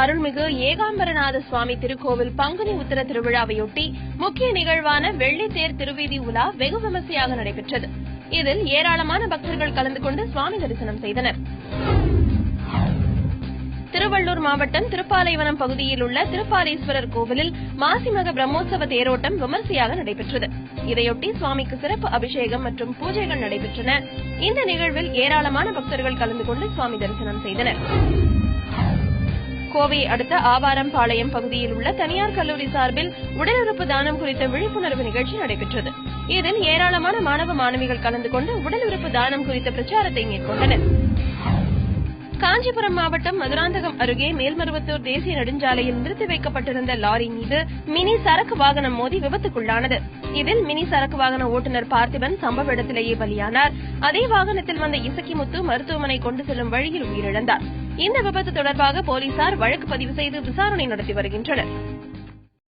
அருள்மிகு ஏகாம்பரநாத சுவாமி திருக்கோவில் பங்குனி உத்திர திருவிழாவையொட்டி முக்கிய நிகழ்வான வெள்ளித்தேர் திருவீதி உலா வெகு விமர்சையாக நடைபெற்றது. இதில் ஏராளமான பக்தர்கள் கலந்து கொண்டு சுவாமி தரிசனம் செய்தனர். திருவள்ளூர் மாவட்டம் திருப்பாலைவனம் பகுதியில் உள்ள திருப்பாலீஸ்வரர் கோவிலில் மாசிமக பிரம்மோற்சவ தேரோட்டம் விமர்சையாக நடைபெற்றது. இதையொட்டி சுவாமிக்கு சிறப்பு அபிஷேகம் மற்றும் பூஜைகள் நடைபெற்றன. இந்த நிகழ்வில் ஏராளமான பக்தர்கள் கலந்து கொண்டு சுவாமி தரிசனம் செய்தனர். கோவை அடுத்த ஆவாரம்பாளையம் பகுதியில் உள்ள தனியார் கல்லூரி சார்பில் உடல் உறுப்பு தானம் குறித்த விழிப்புணர்வு நிகழ்ச்சி நடைபெற்றது. இதில் ஏராளமான மாணவ மாணவிகள் கலந்து கொண்டு உடல் உறுப்பு தானம் குறித்த பிரச்சாரத்தை மேற்கொண்டனர். காஞ்சிபுரம் மாவட்டம் மதுராந்தகம் அருகே மேல்மருவத்தூர் தேசிய நெடுஞ்சாலையில் நிறுத்தி வைக்கப்பட்டிருந்த லாரி மீது மினி சரக்கு வாகனம் மோதி விபத்துக்குள்ளானது. இதில் மினி சரக்கு வாகன ஓட்டுநர் பார்த்திபன் சம்பவ இடத்திலேயே பலியானார். அதே வாகனத்தில் வந்த இசக்கிமுத்து மருத்துவமனை கொண்டு செல்லும் வழியில் உயிரிழந்தார். இந்த விபத்து தொடர்பாக போலீசார் வழக்கு பதிவு செய்து விசாரணை நடத்தி வருகின்றனர்.